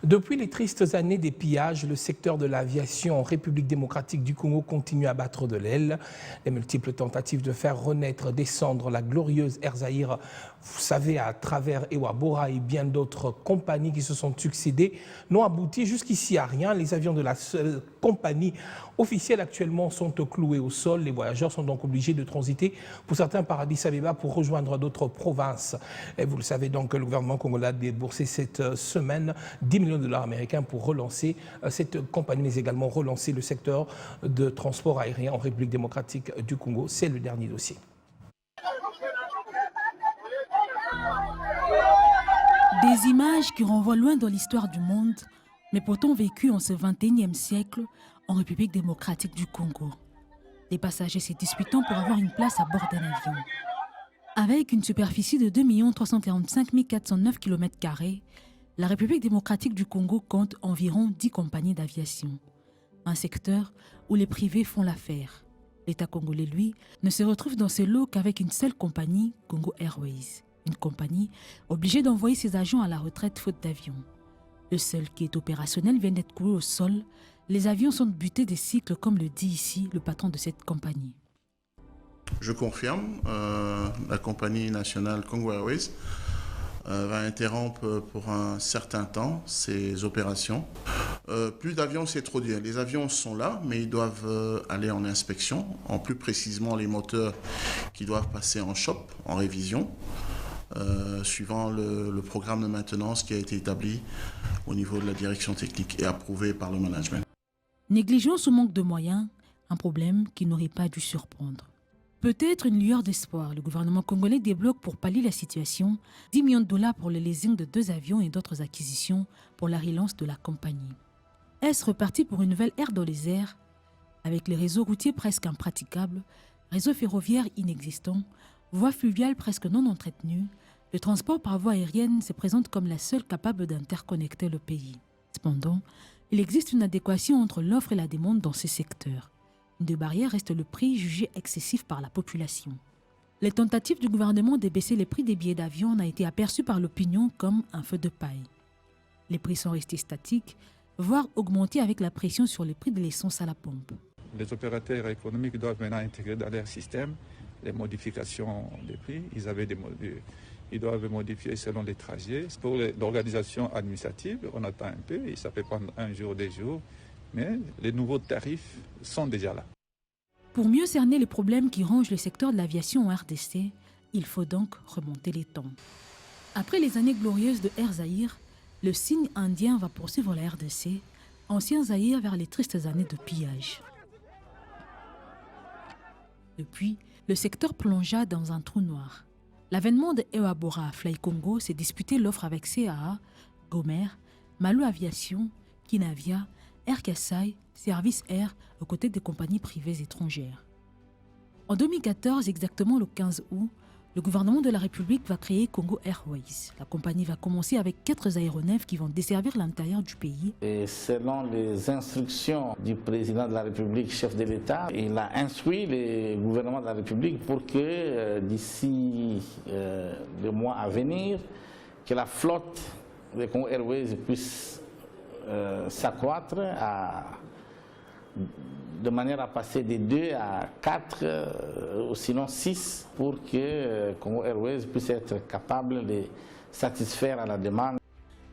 Depuis les tristes années des pillages, le secteur de l'aviation en République démocratique du Congo continue à battre de l'aile. Les multiples tentatives de faire renaître, descendre la glorieuse Air Zaïre, vous savez, à travers Ewabora et bien d'autres compagnies qui se sont succédées, n'ont abouti jusqu'ici à rien. Les avions de la seule compagnie officielle actuellement sont cloués au sol. Les voyageurs sont donc obligés de transiter pour certains par Addis Abeba pour rejoindre d'autres provinces. Et vous le savez donc, le gouvernement congolais a déboursé cette semaine 10 millions de dollars américains pour relancer cette compagnie, mais également relancer le secteur de transport aérien en République démocratique du Congo. C'est le dernier dossier. Des images qui renvoient loin dans l'histoire du monde, mais pourtant vécues en ce 21e siècle en République démocratique du Congo. Les passagers se disputant pour avoir une place à bord d'un avion. Avec une superficie de 2 345 409 km², la République démocratique du Congo compte environ 10 compagnies d'aviation. Un secteur où les privés font l'affaire. L'État congolais, lui, ne se retrouve dans ce lot qu'avec une seule compagnie, Congo Airways. Une compagnie obligée d'envoyer ses agents à la retraite faute d'avion. Le seul qui est opérationnel vient d'être cloué au sol. Les avions sont butés des cycles, comme le dit ici le patron de cette compagnie. Je confirme, la compagnie nationale Congo Airways va interrompre pour un certain temps ses opérations. Plus d'avions, c'est trop dur. Les avions sont là, mais ils doivent aller en inspection, en plus précisément les moteurs qui doivent passer en shop, en révision, suivant le programme de maintenance qui a été établi au niveau de la direction technique et approuvé par le management. Négligence ou manque de moyens, un problème qui n'aurait pas dû surprendre. Peut-être une lueur d'espoir, le gouvernement congolais débloque pour pallier la situation 10 millions de dollars pour le leasing de 2 avions et d'autres acquisitions pour la relance de la compagnie. Est-ce reparti pour une nouvelle ère dans les airs? Avec les réseaux routiers presque impraticables, réseaux ferroviaires inexistants, voies fluviales presque non entretenues, le transport par voie aérienne se présente comme la seule capable d'interconnecter le pays. Cependant, il existe une adéquation entre l'offre et la demande dans ces secteurs. Une des barrières reste le prix jugé excessif par la population. Les tentatives du gouvernement de baisser les prix des billets d'avion ont été aperçues par l'opinion comme un feu de paille. Les prix sont restés statiques, voire augmentés avec la pression sur les prix de l'essence à la pompe. Les opérateurs économiques doivent maintenant intégrer dans leur système les modifications des prix. Ils doivent modifier selon les trajets. Pour l'organisation administrative, on attend un peu et ça peut prendre un jour, 2 jours. Mais les nouveaux tarifs sont déjà là. Pour mieux cerner les problèmes qui rongent le secteur de l'aviation en RDC, il faut donc remonter les temps. Après les années glorieuses de Air Zaïre, le signe indien va poursuivre la RDC, ancien Zaïre vers les tristes années de pillage. Depuis, le secteur plongea dans un trou noir. L'avènement de Ewabora Fly Congo s'est disputé l'offre avec CAA, Gomer, Malou Aviation, Kinavia, Air Kassai, Service Air, aux côtés des compagnies privées étrangères. En 2014, exactement le 15 août, le gouvernement de la République va créer Congo Airways. La compagnie va commencer avec 4 aéronefs qui vont desservir l'intérieur du pays. Et selon les instructions du président de la République, chef de l'État, il a instruit le gouvernement de la République pour que d'ici le mois à venir, que la flotte de Congo Airways puisse s'accroître de manière à passer de 2 à 4 ou sinon 6 pour que Congo Airways puisse être capable de satisfaire à la demande.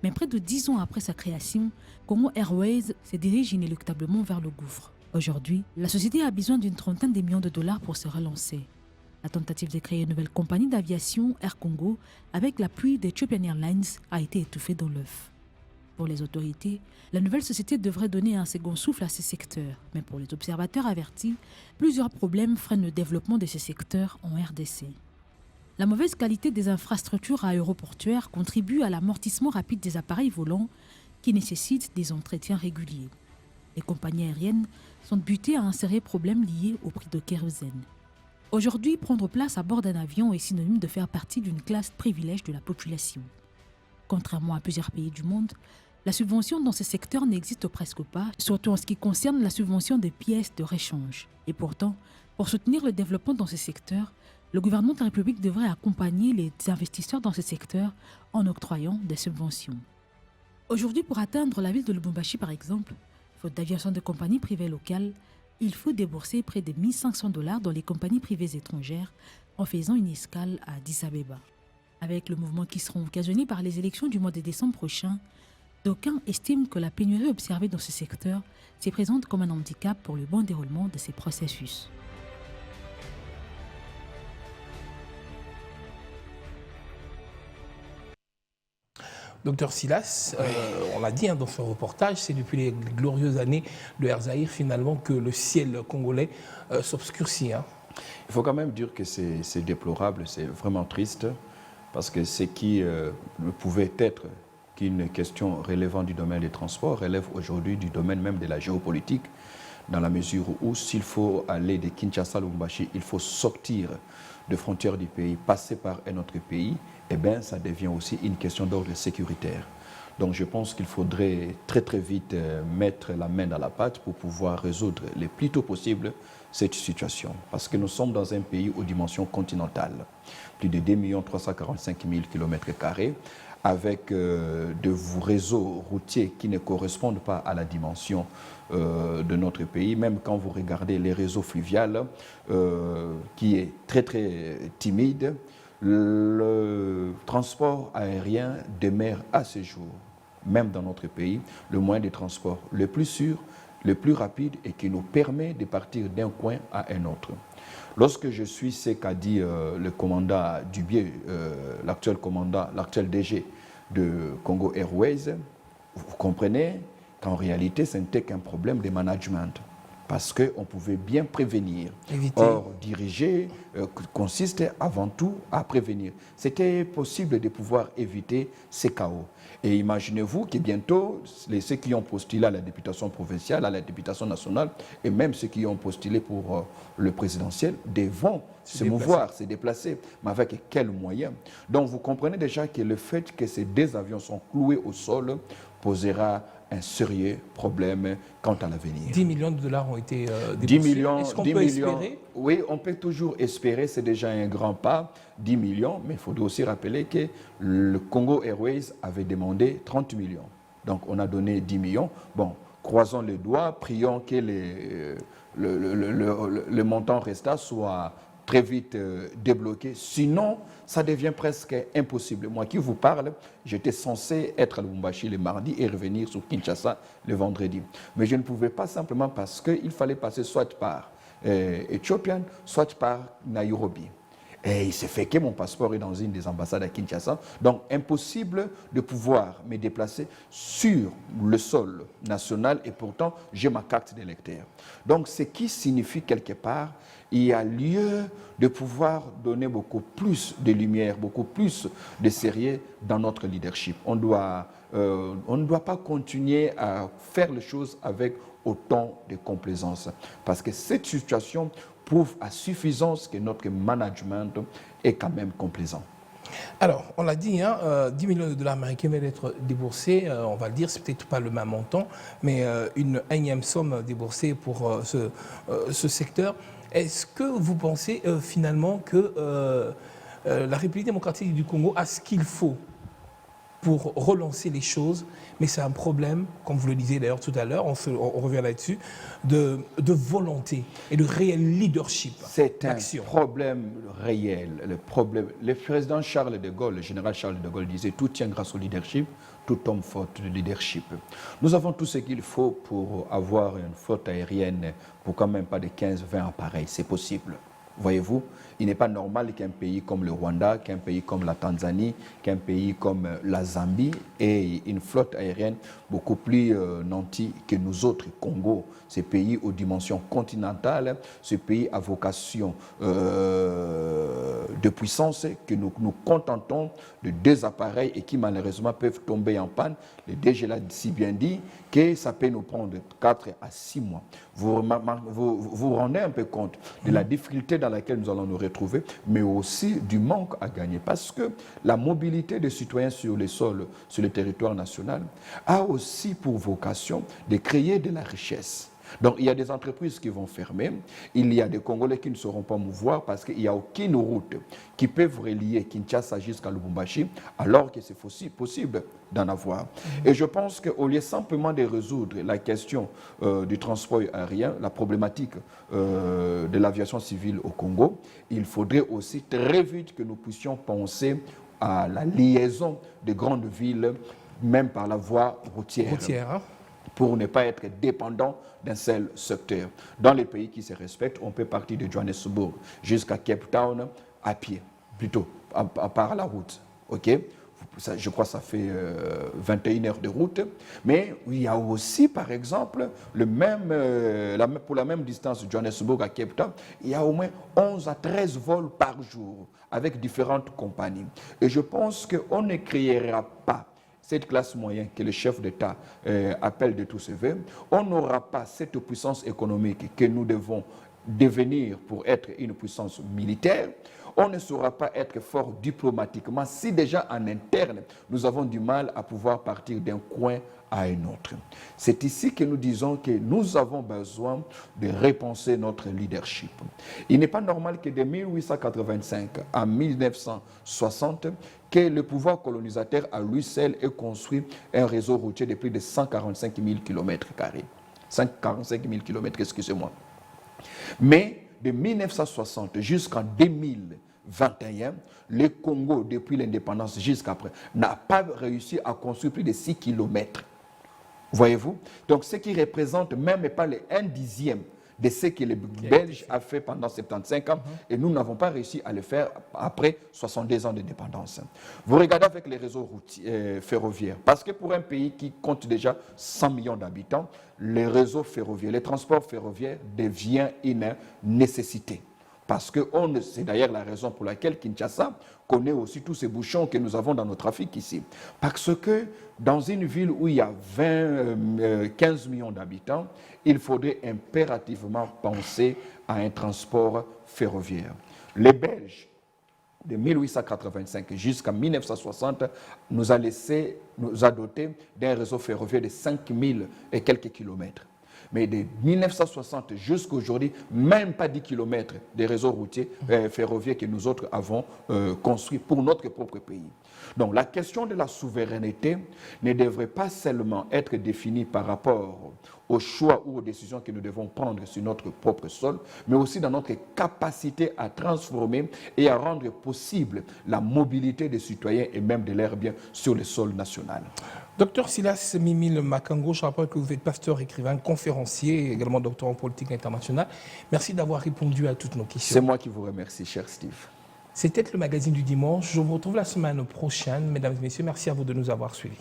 Mais près de 10 ans après sa création, Congo Airways se dirige inéluctablement vers le gouffre. Aujourd'hui, la société a besoin d'une trentaine de millions de dollars pour se relancer. La tentative de créer une nouvelle compagnie d'aviation, Air Congo, avec l'appui d'Ethiopian Airlines, a été étouffée dans l'œuf. Pour les autorités, la nouvelle société devrait donner un second souffle à ces secteurs. Mais pour les observateurs avertis, plusieurs problèmes freinent le développement de ces secteurs en RDC. La mauvaise qualité des infrastructures aéroportuaires contribue à l'amortissement rapide des appareils volants qui nécessitent des entretiens réguliers. Les compagnies aériennes sont butées à un sérieux problème lié au prix de kérosène. Aujourd'hui, prendre place à bord d'un avion est synonyme de faire partie d'une classe privilège de la population. Contrairement à plusieurs pays du monde, la subvention dans ce secteur n'existe presque pas, surtout en ce qui concerne la subvention des pièces de réchange. Et pourtant, pour soutenir le développement dans ce secteur, le gouvernement de la République devrait accompagner les investisseurs dans ce secteur en octroyant des subventions. Aujourd'hui, pour atteindre la ville de Lubumbashi, par exemple, faute d'aviation de compagnies privées locales, il faut débourser près de 1500 $ dans les compagnies privées étrangères en faisant une escale à Addis Abeba. Avec le mouvement qui sera occasionné par les élections du mois de décembre prochain, d'aucuns estiment que la pénurie observée dans ce secteur se présente comme un handicap pour le bon déroulement de ces processus. Docteur Silas, on l'a dit dans ce reportage, c'est depuis les glorieuses années de Erzaïr finalement que le ciel congolais s'obscurcit. Il faut quand même dire que c'est déplorable, c'est vraiment triste, parce que ce qui ne pouvait être qu'une question relevant du domaine des transports relève aujourd'hui du domaine même de la géopolitique, dans la mesure où s'il faut aller de Kinshasa à Lubumbashi, il faut sortir de frontières du pays, passer par un autre pays, eh bien, ça devient aussi une question d'ordre sécuritaire. Donc je pense qu'il faudrait très très vite mettre la main dans la pâte pour pouvoir résoudre le plus tôt possible cette situation. Parce que nous sommes dans un pays aux dimensions continentales, plus de 2 345 000 km², avec de réseaux routiers qui ne correspondent pas à la dimension de notre pays. Même quand vous regardez les réseaux fluviaux, qui est très très timide, le transport aérien demeure à ce jour, même dans notre pays, le moyen de transport le plus sûr, le plus rapide et qui nous permet de partir d'un coin à un autre. Lorsque je suis ce qu'a dit le commandant Dubié, l'actuel DG de Congo Airways, vous comprenez qu'en réalité, ce n'était qu'un problème de management. Parce qu'on pouvait bien prévenir. Éviter. Or, diriger consiste avant tout à prévenir. C'était possible de pouvoir éviter ces chaos. Et imaginez-vous que bientôt, ceux qui ont postulé à la députation provinciale, à la députation nationale, et même ceux qui ont postulé pour le présidentiel, devront se mouvoir, se déplacer. Mais avec quels moyens? Donc vous comprenez déjà que le fait que ces deux avions sont cloués au sol posera un sérieux problème quant à l'avenir. 10 millions de $ ont été déboursés. 10 millions, est-ce qu'on 10 peut millions, espérer? Oui, on peut toujours espérer, c'est déjà un grand pas, 10 millions, mais il faudrait aussi rappeler que le Congo Airways avait demandé 30 millions. Donc on a donné 10 millions. Bon, croisons les doigts, prions que le montant restant soit très vite débloqué. Sinon, ça devient presque impossible. Moi qui vous parle, j'étais censé être à Lubumbashi le mardi et revenir sur Kinshasa le vendredi. Mais je ne pouvais pas simplement parce qu'il fallait passer soit par Ethiopian, soit par Nairobi. Et il s'est fait que mon passeport est dans une des ambassades à Kinshasa. Donc, impossible de pouvoir me déplacer sur le sol national et pourtant, j'ai ma carte d'électeur. Donc, ce qui signifie quelque part, il y a lieu de pouvoir donner beaucoup plus de lumière, beaucoup plus de sérieux dans notre leadership. On ne doit pas continuer à faire les choses avec autant de complaisance. Parce que cette situation prouve à suffisance que notre management est quand même complaisant. Alors, on l'a dit, 10 millions de $ américains viennent d'être déboursés. On va le dire, c'est peut-être pas le même montant, mais une énième somme déboursée pour ce secteur. Est-ce que vous pensez finalement que la République démocratique du Congo a ce qu'il faut pour relancer les choses, mais c'est un problème, comme vous le disiez d'ailleurs tout à l'heure, on revient là-dessus, de volonté et de réel leadership. C'est un problème réel. Le président Charles de Gaulle, le général Charles de Gaulle disait « Tout tient grâce au leadership, tout homme faute de leadership ». Nous avons tout ce qu'il faut pour avoir une flotte aérienne pour quand même pas de 15-20 appareils. C'est possible. Voyez-vous, il n'est pas normal qu'un pays comme le Rwanda, qu'un pays comme la Tanzanie, qu'un pays comme la Zambie ait une flotte aérienne beaucoup plus nantie que nous autres, Congo, ces pays aux dimensions continentales, ce pays à vocation de puissance que nous nous contentons de 2 appareils et qui malheureusement peuvent tomber en panne. Le DG l'a si bien dit que ça peut nous prendre 4 à 6 mois. Vous vous rendez un peu compte de la difficulté dans laquelle nous allons nous retrouver, mais aussi du manque à gagner. Parce que la mobilité des citoyens sur les sols, sur le territoire national, a aussi pour vocation de créer de la richesse. Donc il y a des entreprises qui vont fermer, il y a des Congolais qui ne sauront pas mouvoir parce qu'il n'y a aucune route qui peut relier Kinshasa jusqu'à Lubumbashi, alors que c'est possible d'en avoir. Et je pense qu'au lieu simplement de résoudre la question du transport aérien, la problématique de l'aviation civile au Congo, il faudrait aussi très vite que nous puissions penser à la liaison des grandes villes, même par la voie routière. Pour ne pas être dépendant d'un seul secteur. Dans les pays qui se respectent, on peut partir de Johannesburg jusqu'à Cape Town à pied, plutôt, par la route. Okay? Je crois que ça fait 21 heures de route. Mais il y a aussi, par exemple, pour la même distance de Johannesburg à Cape Town, il y a au moins 11 à 13 vols par jour avec différentes compagnies. Et je pense qu'on ne créera pas cette classe moyenne que le chef d'État appelle de tous ses voeux, on n'aura pas cette puissance économique que nous devons devenir pour être une puissance militaire, on ne saura pas être fort diplomatiquement si déjà en interne, nous avons du mal à pouvoir partir d'un coin à un autre. C'est ici que nous disons que nous avons besoin de repenser notre leadership. Il n'est pas normal que de 1885 à 1960, que le pouvoir colonisateur à lui seul ait construit un réseau routier de plus de 145 000 km². 145 000 km, excusez-moi. Mais de 1960 jusqu'en 2021, le Congo, depuis l'indépendance jusqu'après, n'a pas réussi à construire plus de 6 km. Voyez-vous? Donc, ce qui représente même pas les 1/10 de ce que les Belges ont fait pendant 75 ans, et nous n'avons pas réussi à le faire après 62 ans d'indépendance. Vous regardez avec les réseaux ferroviaires, parce que pour un pays qui compte déjà 100 millions d'habitants, les réseaux ferroviaires, les transports ferroviaires deviennent une nécessité. Parce que c'est d'ailleurs la raison pour laquelle Kinshasa connaît aussi tous ces bouchons que nous avons dans nos trafics ici. Parce que dans une ville où il y a 15 millions d'habitants, il faudrait impérativement penser à un transport ferroviaire. Les Belges, de 1885 jusqu'à 1960, nous a doté d'un réseau ferroviaire de 5000 et quelques kilomètres. Mais de 1960 jusqu'à aujourd'hui, même pas 10 km de réseaux routiers ferroviaires que nous autres avons construits pour notre propre pays. Donc la question de la souveraineté ne devrait pas seulement être définie par rapport aux choix ou aux décisions que nous devons prendre sur notre propre sol, mais aussi dans notre capacité à transformer et à rendre possible la mobilité des citoyens et même de leurs biens sur le sol national. Docteur Silas Mimile Makango, je rappelle que vous êtes pasteur, écrivain, conférencier, également docteur en politique internationale. Merci d'avoir répondu à toutes nos questions. C'est moi qui vous remercie, cher Steve. C'était le magazine du dimanche. Je vous retrouve la semaine prochaine. Mesdames et messieurs, merci à vous de nous avoir suivis.